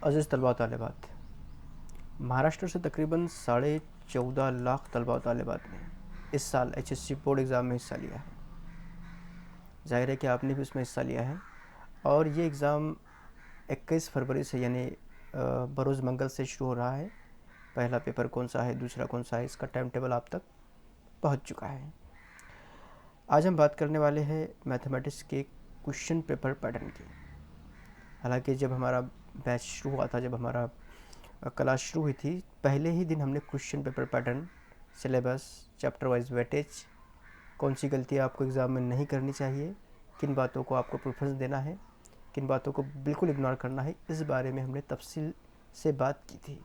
अज़ीज़ तलबा तालिबात, महाराष्ट्र से तकरीबन 14.5 लाख तलबा तालिबात ने इस साल HSC बोर्ड एग्ज़ाम में हिस्सा लिया है। ज़ाहिर है कि आपने भी उसमें हिस्सा लिया है और ये एग्ज़ाम 21 फरवरी से यानी बरोज़ मंगल से शुरू हो रहा है। पहला पेपर कौन सा है, दूसरा कौन सा है, इसका टाइम टेबल आप तक पहुंच चुका है। आज हम बात करने वाले हैं मैथमेटिक्स के क्वेश्चन पेपर पैटर्न की। हालांकि जब हमारा बैच शुरू हुआ था, जब हमारा क्लास शुरू हुई थी, पहले ही दिन हमने question paper pattern, syllabus, chapter wise weightage, कौन सी गलतियाँ आपको एग्ज़ाम में नहीं करनी चाहिए, किन बातों को आपको प्रेफरेंस देना है, किन बातों को बिल्कुल इग्नोर करना है, इस बारे में हमने तफसील से बात की थी।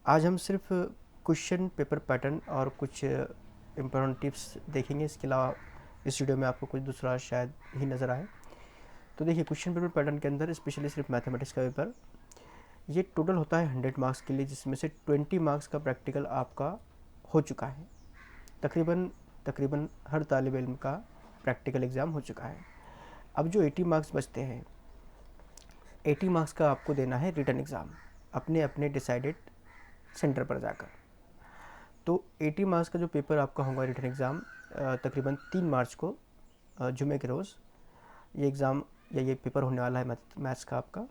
आज हम सिर्फ क्वेश्चन पेपर पैटर्न और कुछ इम्पोर्टेंट टिप्स देखेंगे। इसके अलावा इस वीडियो में आपको कुछ दूसरा शायद ही नज़र आए। तो देखिए, क्वेश्चन पेपर पैटर्न के अंदर स्पेशली सिर्फ मैथमेटिक्स का पेपर, ये टोटल होता है 100 मार्क्स के लिए, जिसमें से 20 मार्क्स का प्रैक्टिकल आपका हो चुका है। तकरीबन हर तालिब इल्म का प्रैक्टिकल एग्ज़ाम हो चुका है। अब जो 80 मार्क्स बचते हैं, 80 मार्क्स का आपको देना है रिटन एग्ज़ाम अपने अपने डिसाइडेड सेंटर पर जाकर। तो 80 मार्क्स का जो पेपर आपका होगा रिटन एग्ज़ाम, तकरीबन 3 मार्च को जुमे के रोज़ ये एग्ज़ाम या ये पेपर होने वाला है मैथ्स का आपका।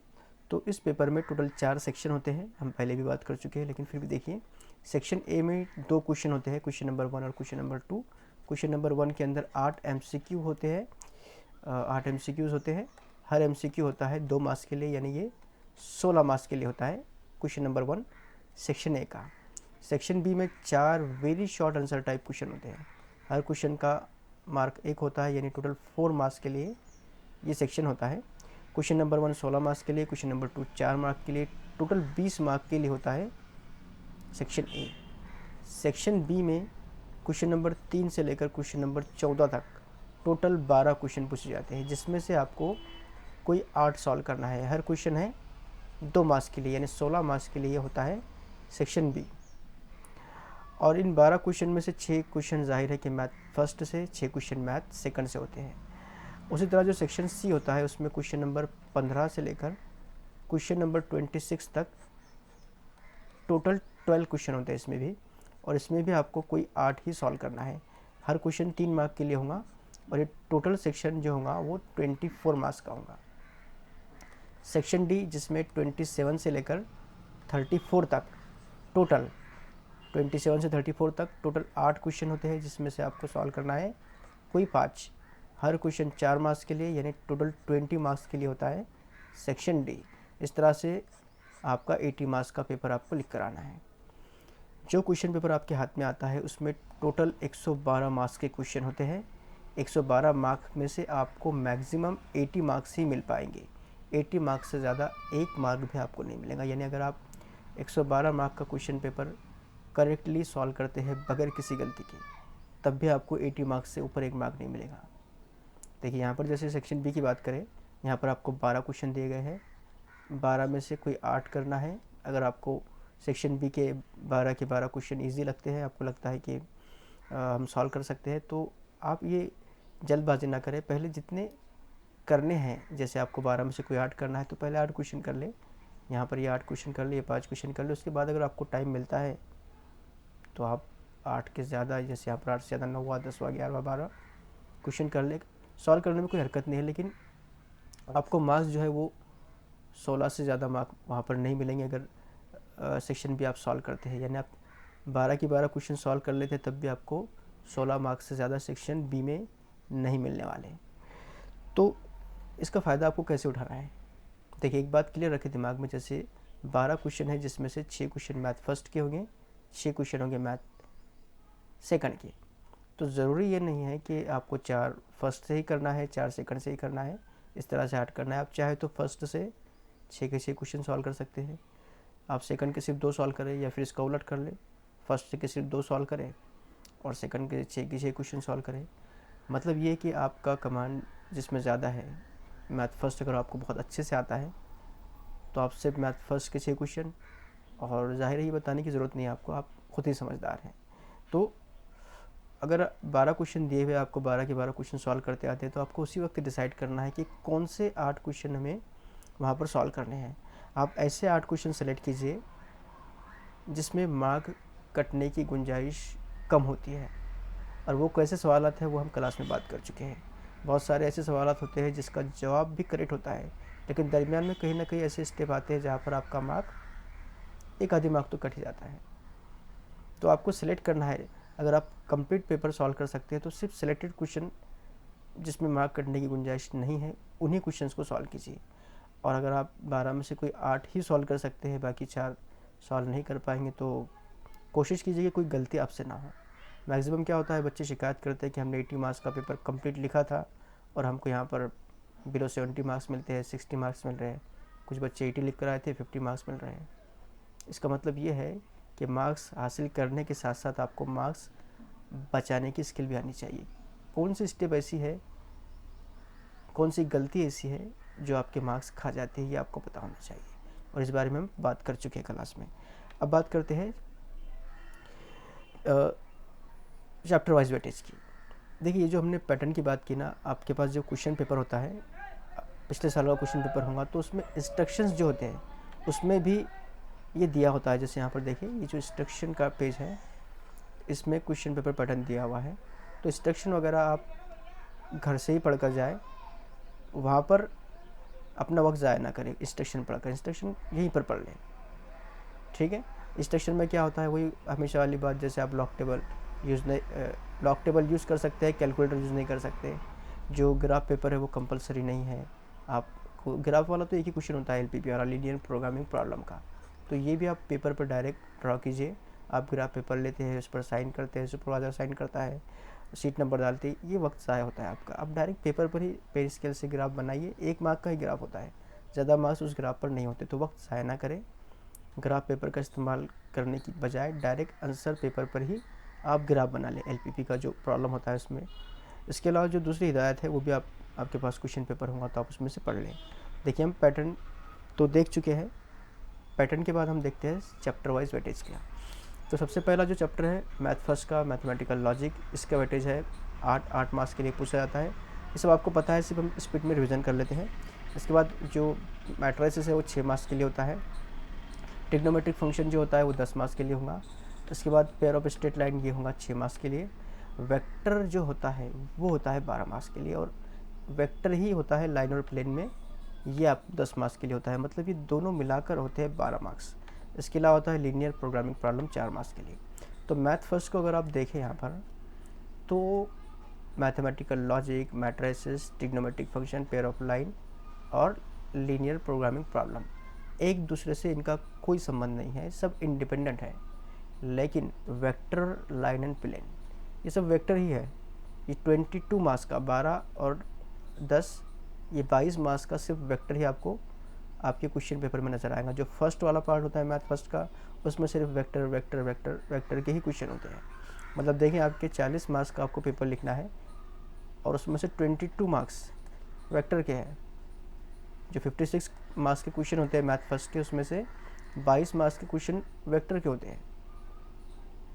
तो इस पेपर में टोटल 4 सेक्शन होते हैं, हम पहले भी बात कर चुके हैं, लेकिन फिर भी देखिए। सेक्शन ए में 2 क्वेश्चन होते हैं, क्वेश्चन नंबर 1 और क्वेश्चन नंबर 2। क्वेश्चन नंबर 1 के अंदर 8 MCQ होते हैं, 8 MCQs होते हैं। हर MCQ होता है 2 मार्क्स के लिए, यानी ये 16 मार्क्स के लिए होता है क्वेश्चन नंबर 1 सेक्शन ए का। सेक्शन बी में 4 very short answer type question होते हैं। हर क्वेश्चन का मार्क 1 होता है, यानी टोटल 4 मार्क्स के लिए ये सेक्शन होता है। क्वेश्चन नंबर 1 16 मार्क्स के लिए, क्वेश्चन नंबर 2 4 मार्क के लिए, टोटल 20 मार्क के लिए होता है सेक्शन ए। सेक्शन बी में क्वेश्चन नंबर 3 से लेकर क्वेश्चन नंबर 14 तक टोटल 12 क्वेश्चन पूछे जाते हैं, जिसमें से आपको कोई 8 सॉल्व करना है। हर क्वेश्चन है 2 मार्क्स के लिए, यानी 16 मार्क्स के लिए होता है सेक्शन बी। और इन 12 क्वेश्चन में से 6 क्वेश्चन जाहिर है कि मैथ फर्स्ट से, 6 क्वेश्चन मैथ सेकंड से होते हैं। उसी तरह जो सेक्शन सी होता है, उसमें क्वेश्चन नंबर 15 से लेकर क्वेश्चन नंबर 26 तक टोटल 12 क्वेश्चन होते हैं इसमें भी, और इसमें भी आपको कोई 8 ही सॉल्व करना है। हर क्वेश्चन 3 मार्क के लिए होगा और ये टोटल सेक्शन जो होगा वो 24 मार्क्स का होगा। सेक्शन डी, जिसमें 27 से लेकर 34 तक टोटल 27 से 34 तक टोटल 8 क्वेश्चन होते हैं, जिसमें से आपको सॉल्व करना है कोई 5। हर क्वेश्चन 4 मार्क्स के लिए, यानी टोटल 20 मार्क्स के लिए होता है सेक्शन डी। इस तरह से आपका 80 मार्क्स का पेपर आपको लिख कर आना है। जो क्वेश्चन पेपर आपके हाथ में आता है उसमें टोटल 112 मार्क्स के क्वेश्चन होते हैं। 112 मार्क्स में से आपको मैक्सिमम 80 मार्क्स ही मिल पाएंगे। 80 मार्क्स से ज़्यादा 1 मार्क भी आपको नहीं मिलेगा। यानी अगर आप 112 मार्क का क्वेश्चन पेपर करेक्टली सॉल्व करते हैं बगैर किसी गलती के, तब भी आपको 80 मार्क्स से ऊपर 1 मार्क नहीं मिलेगा। देखिए, यहाँ पर जैसे सेक्शन बी की बात करें, यहाँ पर आपको 12 क्वेश्चन दिए गए हैं, 12 में से कोई 8 करना है। अगर आपको सेक्शन बी के 12 के 12 क्वेश्चन ईजी लगते हैं, आपको लगता है कि हम सॉल्व कर सकते हैं, तो आप ये जल्दबाजी ना करें। पहले जितने करने हैं, जैसे आपको 12 में से कोई 8 करना है तो पहले 8 क्वेश्चन कर ले। यहाँ पर ये 8 क्वेश्चन कर ले, ये 5 क्वेश्चन कर ले। उसके बाद अगर आपको टाइम मिलता है तो आप 8 के ज़्यादा, जैसे यहाँ पर 8 से ज़्यादा 9 10 11 12 क्वेश्चन कर ले। सॉल्व करने में कोई हरकत नहीं है, लेकिन आपको मार्क्स जो है वो 16 से ज़्यादा मार्क वहाँ पर नहीं मिलेंगे अगर सेक्शन बी आप सॉल्व करते हैं। यानी आप 12 की 12 क्वेश्चन सॉल्व कर लेते हैं, तब भी आपको 16 मार्क्स से ज़्यादा सेक्शन बी में नहीं मिलने वाले। तो इसका फ़ायदा आपको कैसे उठाना है? देखिए, एक बात क्लियर रखें दिमाग में, जैसे 12 क्वेश्चन है, जिसमें से 6 क्वेश्चन मैथ फर्स्ट के होंगे, 6 क्वेश्चन होंगे मैथ सेकंड के। तो ज़रूरी ये नहीं है कि आपको 4 फर्स्ट से ही करना है, 4 सेकंड से ही करना है, इस तरह से हट करना है। आप चाहे तो फर्स्ट से 6 के 6 क्वेश्चन सॉल्व कर सकते हैं, आप सेकंड के सिर्फ 2 सॉल्व करें, या फिर इसका उलट कर लें, फर्स्ट के सिर्फ 2 सॉल्व करें और सेकंड के 6 के 6 क्वेश्चन सॉल्व करें। मतलब ये कि आपका कमांड जिसमें ज़्यादा है, मैथ फर्स्ट अगर आपको बहुत अच्छे से आता है तो आप सिर्फ मैथ फर्स्ट के 6 क्वेश्चन, और ज़ाहिर है ये बताने की ज़रूरत नहीं है आपको, आप खुद ही समझदार हैं। तो अगर 12 क्वेश्चन दिए हुए आपको 12 के 12 क्वेश्चन सॉल्व करते आते हैं, तो आपको उसी वक्त डिसाइड करना है कि कौन से 8 क्वेश्चन हमें वहाँ पर सॉल्व करने हैं। आप ऐसे 8 क्वेश्चन सेलेक्ट कीजिए जिसमें मार्क कटने की गुंजाइश कम होती है। और वो कैसे सवालात हैं वो हम क्लास में बात कर चुके हैं। बहुत सारे ऐसे सवालात होते हैं जिसका जवाब भी करेक्ट होता है, लेकिन दरमियान में कहीं ना कहीं ऐसे स्टेप आते हैं जहाँ पर आपका मार्क एक आधी मार्क तो कट ही जाता है। तो आपको सिलेक्ट करना है। अगर आप कंप्लीट पेपर सॉल्व कर सकते हैं तो सिर्फ सिलेक्टेड क्वेश्चन जिसमें मार्क कटने की गुंजाइश नहीं है उन्हीं क्वेश्चंस को सॉल्व कीजिए। और अगर आप 12 में से कोई 8 ही सॉल्व कर सकते हैं, बाकी 4 सॉल्व नहीं कर पाएंगे, तो कोशिश कीजिए कि कोई गलती आपसे ना हो। मैक्सिमम क्या होता है, बच्चे शिकायत करते हैं कि हमने 80 मार्क्स का पेपर कंप्लीट लिखा था और हमको यहाँ पर बिलो 70 मार्क्स मिलते हैं, 60 मार्क्स मिल रहे हैं। कुछ बच्चे 80 लिख कर आए थे, 50 मार्क्स मिल रहे हैं। इसका मतलब ये है कि मार्क्स हासिल करने के साथ साथ आपको मार्क्स बचाने की स्किल भी आनी चाहिए। कौन सी स्टेप ऐसी है, कौन सी गलती ऐसी है जो आपके मार्क्स खा जाते हैं, ये आपको पता होना चाहिए। और इस बारे में हम बात कर चुके हैं क्लास में। अब बात करते हैं चैप्टर वाइज वेटेज की। देखिए, ये जो हमने पैटर्न की बात की ना, आपके पास जो क्वेश्चन पेपर होता है, पिछले साल का क्वेश्चन पेपर होगा तो उसमें इंस्ट्रक्शंस जो होते हैं उसमें भी ये दिया होता है। जैसे यहाँ पर देखिए, ये जो इंस्ट्रक्शन का पेज है इसमें क्वेश्चन पेपर पैटर्न दिया हुआ है। तो इंस्ट्रक्शन वगैरह आप घर से ही पढ़ कर जाए, वहाँ पर अपना वक्त ज़ाया ना करें। इंस्ट्रक्शन पढ़कर इंस्ट्रक्शन यहीं पर पढ़ लें, ठीक है। इंस्ट्रक्शन में क्या होता है, वही हमेशा वाली बात, जैसे आप लॉक टेबल यूज़ कर सकते हैं, कैलकुलेटर यूज़ नहीं कर सकते। जो ग्राफ पेपर है वो कंपलसरी नहीं है। आपको ग्राफ वाला तो एक ही क्वेश्चन होता है LPP वाला, लीनियर प्रोग्रामिंग प्रॉब्लम का। तो ये भी आप पेपर पर डायरेक्ट ड्रॉ कीजिए। आप ग्राफ पेपर लेते हैं, उस पर साइन करते हैं, सुपरवाइजर साइन करता है, सीट नंबर डालते हैं, ये वक्त ज़ाया होता है आपका। आप डायरेक्ट पेपर पर ही पेन स्केल से ग्राफ बनाइए। 1 मार्क का ही ग्राफ होता है, ज़्यादा मार्क्स उस ग्राफ पर नहीं होते। तो वक्त ज़ाया ना करें। ग्राफ पेपर का इस्तेमाल करने की बजाय डायरेक्ट आंसर पेपर पर ही आप ग्राफ बना लें, LPP का जो प्रॉब्लम होता है उसमें। इसके अलावा जो दूसरी हिदायत है वो भी आपके पास क्वेश्चन पेपर होगा तो आप उसमें से पढ़ लें। देखिए, हम पैटर्न तो देख चुके हैं। पैटर्न के बाद हम देखते हैं चैप्टर वाइज वेटेज का। तो सबसे पहला जो चैप्टर है मैथ फर्स्ट का, मैथमेटिकल लॉजिक, इसका वेटेज है 8 मार्क्स के लिए पूछा जाता है। ये सब आपको पता है, सिर्फ हम स्पीड में रिविज़न कर लेते हैं। इसके बाद जो मैट्रिसेस है वो 6 मार्क्स के लिए होता है। ट्रिग्नोमेट्रिक फंक्शन जो होता है वो 10 मार्क्स के लिए होगा। इसके बाद पेयर ऑफ स्ट्रेट लाइन ये होगा 6 मार्क्स के लिए। वेक्टर जो होता है वो होता है 12 मार्क्स के लिए, और वेक्टर ही होता है लाइन और प्लेन में, ये आप 10 मार्क्स के लिए होता है। मतलब ये दोनों मिलाकर होते हैं 12 मार्क्स। इसके अलावा होता है लीनियर प्रोग्रामिंग प्रॉब्लम 4 मार्क्स के लिए। तो मैथ फर्स्ट को अगर आप देखें यहाँ पर, तो mathematical logic, matrices, trigonometric function, pair of line और लीनियर प्रोग्रामिंग प्रॉब्लम, एक दूसरे से इनका कोई संबंध नहीं है, सब इंडिपेंडेंट है। लेकिन वेक्टर, लाइन एंड प्लेन ये सब वेक्टर ही है। ये 22 मार्क्स का 12 और 10, ये 22 मार्क्स का सिर्फ वेक्टर ही आपको आपके क्वेश्चन पेपर में नज़र आएगा। जो फर्स्ट वाला पार्ट होता है मैथ फर्स्ट का, उसमें सिर्फ वेक्टर वेक्टर वेक्टर वेक्टर के ही क्वेश्चन होते हैं। मतलब देखें, आपके 40 मार्क्स का आपको पेपर लिखना है और उसमें से 22 मार्क्स वेक्टर के हैं। जो 56 मार्क्स के क्वेश्चन होते हैं मैथ फर्स्ट के, उसमें से 22 मार्क्स के क्वेश्चन वेक्टर के होते हैं।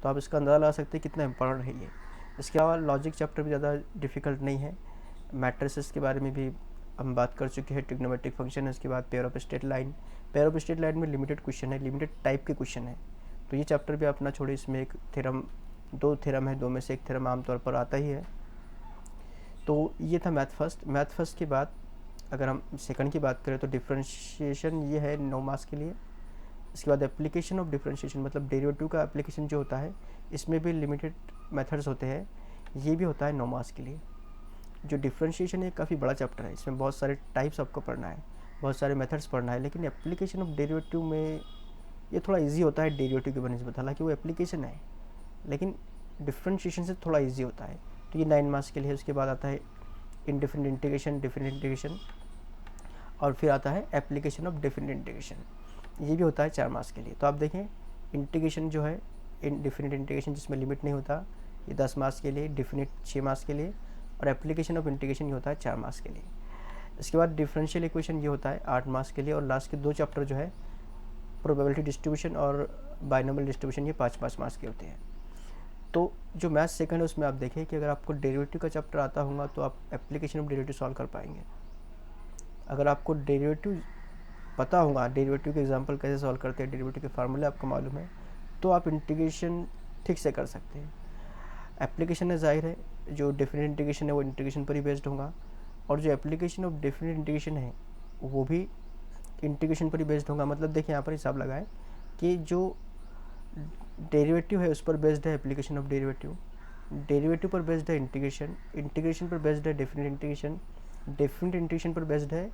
तो आप इसका अंदाज़ा लगा सकते हैं कितना इंपॉर्टेंट है ये। इसके अलावा लॉजिक चैप्टर भी ज़्यादा डिफ़िकल्ट नहीं है। मैट्रिसेस के बारे में भी हम बात कर चुके हैं, ट्रिग्नोमेट्रिक फंक्शन है। उसके बाद pair of straight line, pair of straight line में लिमिटेड क्वेश्चन है, लिमिटेड टाइप के क्वेश्चन है। तो ये चैप्टर भी अपना छोड़े, इसमें एक थ्योरम, 2 थ्योरम है, 2 में से एक थ्योरम आमतौर पर आता ही है। तो ये था मैथ फर्स्ट। मैथ फर्स्ट के बाद अगर हम सेकंड की बात करें तो डिफरेंशिएशन, ये है 9 मार्क्स के लिए। इसके बाद एप्लीकेशन ऑफ डिफरेंशिएशन, मतलब डेरिवेटिव का एप्लीकेशन जो होता है, इसमें भी लिमिटेड मेथड्स होते हैं, ये भी होता है 9 मार्क्स के लिए। जो डिफरेंशिएशन है काफ़ी बड़ा चैप्टर है, इसमें बहुत सारे टाइप्स आपको पढ़ना है, बहुत सारे मेथड्स पढ़ना है। लेकिन एप्लीकेशन ऑफ डेरिवेटिव में ये थोड़ा इजी होता है डेरिवेटिव के बनस्बत, हालांकि वो एप्लीकेशन है, लेकिन डिफरेंशिएशन से थोड़ा इजी होता है। तो ये 9 मार्क्स के लिए। उसके बाद आता है इनडेफिनिट इंटीग्रेशन, डेफिनिट इंटीग्रेशन, और फिर आता है एप्लीकेशन ऑफ डेफिनिट इंटीग्रेशन, ये भी होता है 4 मार्क्स के लिए। तो आप देखें, इंटीग्रेशन जो है, डेफिनिट इंटीग्रेशन जिसमें लिमिट नहीं होता, ये 10 मार्क्स के लिए, डेफिनिट 6 मार्क्स के लिए, और एप्लीकेशन ऑफ इंटीग्रेशन ये होता है 4 मार्क्स के लिए। इसके बाद डिफरेंशियल इक्वेशन ये होता है 8 मार्क्स के लिए, और लास्ट के 2 चैप्टर जो है प्रोबेबिलिटी डिस्ट्रीब्यूशन और बाइनोमियल डिस्ट्रीब्यूशन, ये 5-5 मार्क्स के होते हैं। तो जो मैथ सेकंड है उसमें आप देखें कि अगर आपको डेरिवेटिव का चैप्टर आता होगा तो आप एप्लीकेशन ऑफ डेरिवेटिव सॉल्व कर पाएंगे। अगर आपको डेरिवेटिव पता होगा डेरिवेटिव के एग्जांपल कैसे सॉल्व करते हैं, डेरिवेटिव के फार्मूले आपको मालूम है, तो आप इंटीग्रेशन ठीक से कर सकते हैं। एप्लीकेशन है, जाहिर है जो डेफिनेट इंटीग्रेशन है वो इंटीग्रेशन पर ही बेस्ड होगा, और जो एप्लीकेशन ऑफ डेफिनेट इंटीग्रेशन है वो भी इंटीग्रेशन पर ही बेस्ड होगा। मतलब देखिए यहाँ पर हिसाब लगाएं कि जो डेरिवेटिव है उस पर बेस्ड है एप्लीकेशन ऑफ डेरिवेटिव, डेरिवेटिव पर बेस्ड है इंटीग्रेशन, इंटीग्रेशन पर बेस्ड है डेफिनेट इंटीग्रेशन, डेफिनेट इंटीग्रेशन पर बेस्ड है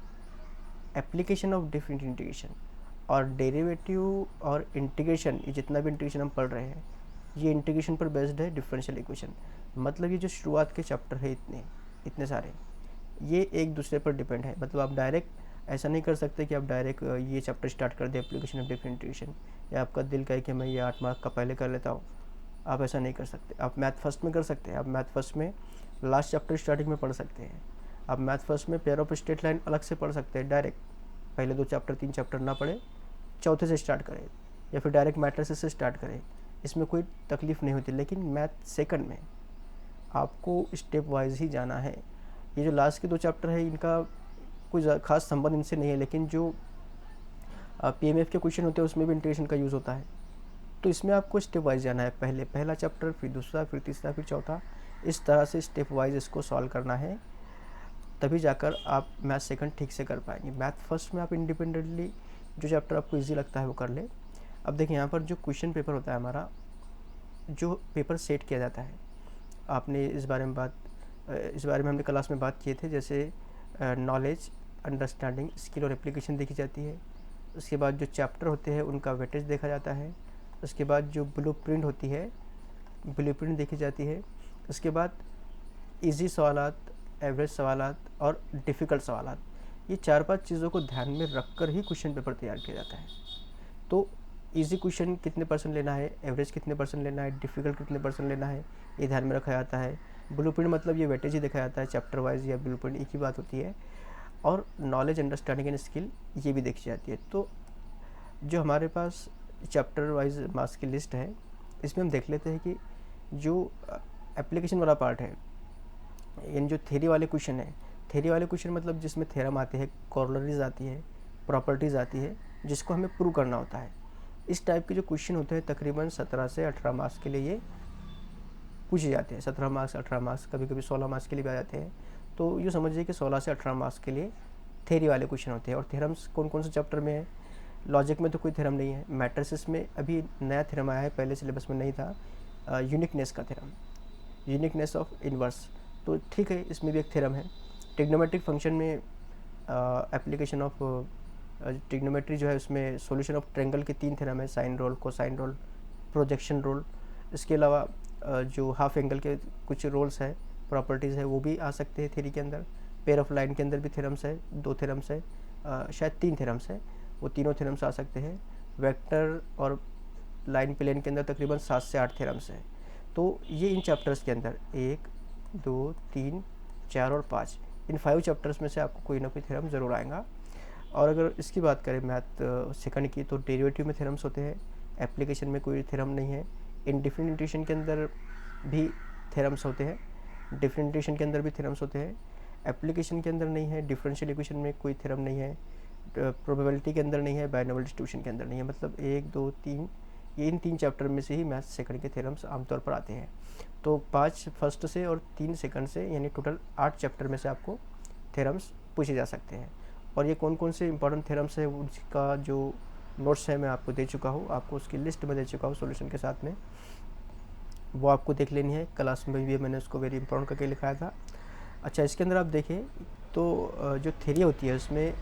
एप्लीकेशन ऑफ डेफिनेट इंटीग्रेशन, और डेरिवेटिव और इंटीग्रेशन, ये जितना भी इंटीग्रेशन हम पढ़ रहे हैं ये इंटीग्रेशन पर बेस्ड है डिफरेंशियल इक्वेशन। मतलब ये जो शुरुआत के चैप्टर है इतने सारे, ये एक दूसरे पर डिपेंड है। मतलब आप डायरेक्ट ऐसा नहीं कर सकते कि आप डायरेक्ट ये चैप्टर स्टार्ट कर दें एप्लीकेशन ऑफ डेफिनेट इंटीग्रेशन, या आपका दिल कहे कि मैं ये 8 मार्क का पहले कर लेता हूँ, आप ऐसा नहीं कर सकते। आप मैथ फर्स्ट में कर सकते हैं, आप मैथ फर्स्ट में लास्ट चैप्टर स्टार्टिंग में पढ़ सकते हैं, आप मैथ फर्स्ट में पेयर ऑफ स्ट्रेट लाइन अलग से पढ़ सकते हैं डायरेक्ट, पहले 2 चैप्टर 3 चैप्टर ना पढ़े, चौथे से स्टार्ट करें, या फिर डायरेक्ट मैट्रिसेस से स्टार्ट करें, इसमें कोई तकलीफ़ नहीं होती। लेकिन मैथ सेकंड में आपको स्टेप वाइज ही जाना है। ये जो लास्ट के 2 चैप्टर है इनका कोई ख़ास संबंध इनसे नहीं है, लेकिन जो पीएमएफ के क्वेश्चन होते हैं उसमें भी इंटीग्रेशन का यूज़ होता है, तो इसमें आपको स्टेप वाइज जाना है। पहले पहला चैप्टर, फिर दूसरा, फिर तीसरा, फिर चौथा, इस तरह से स्टेप वाइज इसको सॉल्व करना है, तभी जाकर आप मैथ सेकंड ठीक से कर पाएंगे। मैथ फर्स्ट में आप इंडिपेंडेंटली जो चैप्टर आपको इजी लगता है वो कर ले। अब देखिए यहाँ पर जो क्वेश्चन पेपर होता है हमारा, जो पेपर सेट किया जाता है, आपने इस बारे में हमने क्लास में बात किए थे। जैसे नॉलेज, अंडरस्टैंडिंग, स्किल और एप्लीकेशन देखी जाती है। उसके बाद जो चैप्टर होते हैं उनका वेटेज देखा जाता है। उसके बाद जो ब्लूप्रिंट होती है, ब्लूप्रिंट देखी जाती है। उसके बाद इजी सवालात, एवरेज सवालात और डिफ़िकल्ट सवालात, ये 4-5 चीज़ों को ध्यान में रखकर ही क्वेश्चन पेपर तैयार किया जाता है। तो इजी क्वेश्चन कितने परसेंट लेना है, एवरेज कितने परसेंट लेना है, डिफ़िकल्ट कितने परसेंट लेना है, ये ध्यान में रखा जाता है। ब्लूप्रिंट मतलब ये वेटेज ही देखा जाता है, चैप्टर वाइज या ब्लूप्रिंट एक ही बात होती है। और नॉलेज, अंडरस्टैंडिंग एंड स्किल ये भी देखी जाती है। तो जो हमारे पास चैप्टर वाइज मार्क्स की लिस्ट है, इसमें हम देख लेते हैं कि जो एप्लीकेशन वाला पार्ट है, यानी जो थ्योरी वाले क्वेश्चन है, थ्योरी वाले क्वेश्चन मतलब जिसमें थ्योरम आते हैं, कॉरोलरीज आती है, प्रॉपर्टीज़ आती है, जिसको हमें प्रूव करना होता है, इस टाइप के जो क्वेश्चन होते हैं तकरीबन 17 से 18 मार्क्स के लिए ये पूछे जाते हैं। 17 मार्क्स, 18 मार्क्स, कभी कभी 16 मार्क्स के लिए भी आ जाते हैं। तो ये समझिए कि 16 से 18 मार्क्स के लिए थ्योरी वाले क्वेश्चन होते हैं। और थ्योरम्स कौन कौन से चैप्टर में है? लॉजिक में तो कोई थ्योरम नहीं है, मैट्रिसेस में अभी नया थ्योरम आया है, पहले सिलेबस में नहीं था, यूनिकनेस का थ्योरम, यूनिकनेस ऑफ इनवर्स, तो ठीक है इसमें भी एक थ्योरम है। ट्रिग्नोमेट्रिक फंक्शन में एप्लीकेशन ऑफ ट्रिग्नोमेट्री जो है उसमें सॉल्यूशन ऑफ ट्रायंगल के 3 थ्योरम है, sine rule, cosine rule, projection rule. इसके अलावा जो हाफ एंगल के कुछ रोल्स है, प्रॉपर्टीज़ है, वो भी आ सकते हैं थ्योरी के अंदर। पेयर ऑफ लाइन के अंदर भी थ्योरम्स है, 2 थ्योरम्स है, शायद 3 थ्योरम्स है, वो तीनों थ्योरम्स आ सकते हैं। वेक्टर और लाइन प्लेन के अंदर तकरीबन 7 से 8 थ्योरम्स हैं। तो ये इन चैप्टर्स के अंदर 1, 2, 3, 4 और 5, इन 5 चैप्टर्स में से आपको कोई ना कोई थ्योरम ज़रूर आएगा। और अगर इसकी बात करें मैथ सेकंड की, तो डेरिवेटिव में थ्योरम्स होते हैं, एप्लीकेशन में कोई थ्योरम नहीं है। इंडिफरेंट इंटीग्रेशन के अंदर भी थ्योरम्स होते हैं, डिफरेंट इंटीग्रेशन के अंदर भी थ्योरम्स होते हैं, एप्लीकेशन के अंदर नहीं है, डिफरेंशियल इक्वेशन में कोई थ्योरम नहीं है, प्रोबेबिलिटी के अंदर नहीं है, बाइनोमियल डिस्ट्रीब्यूशन के अंदर नहीं है। मतलब 1, 2, 3, ये इन 3 चैप्टर में से ही मैथ सेकंड के थ्योरम्स आमतौर पर आते हैं। तो 5 फर्स्ट से और 3 सेकंड से, यानी टोटल 8 चैप्टर में से आपको थ्योरम्स पूछे जा सकते हैं। और ये कौन कौन से इंपॉर्टेंट थ्योरम्स है उसका जो नोट्स है मैं आपको दे चुका हूँ, आपको उसकी लिस्ट में दे चुका हूँ सॉल्यूशन के साथ में, वो आपको देख लेनी है। क्लास में भी मैंने उसको वेरी इंपॉर्टेंट करके लिखाया था। अच्छा, इसके अंदर आप देखें तो जो थ्योरी होती है उसमें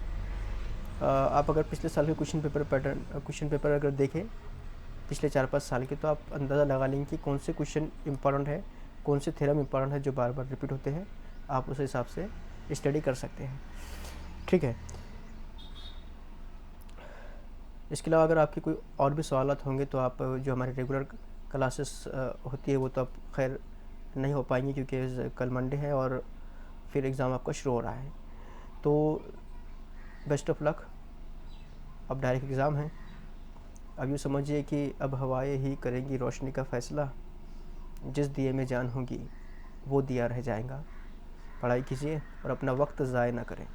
आप अगर पिछले साल के क्वेश्चन पेपर अगर देखें पिछले 4-5 साल के, तो आप अंदाज़ा लगा लेंगे कि कौन से क्वेश्चन इंपॉर्टेंट है, कौन से थ्योरम इंपॉर्टेंट है जो बार बार रिपीट होते हैं, आप उस हिसाब से स्टडी कर सकते हैं। ठीक है, इसके अलावा अगर आपके कोई और भी सवालात होंगे तो आप जो हमारे रेगुलर क्लासेस होती है वो तो अब खैर नहीं हो पाएंगी क्योंकि कल मंडे है और फिर एग्ज़ाम आपका शुरू हो रहा है। तो बेस्ट ऑफ लक, अब डायरेक्ट एग्ज़ाम है। अब यूँ समझिए कि अब हवाएं ही करेंगी रोशनी का फ़ैसला, जिस दिए में जान होगी वो दिया रह जाएगा। पढ़ाई कीजिए और अपना वक्त ज़ाय ना करें।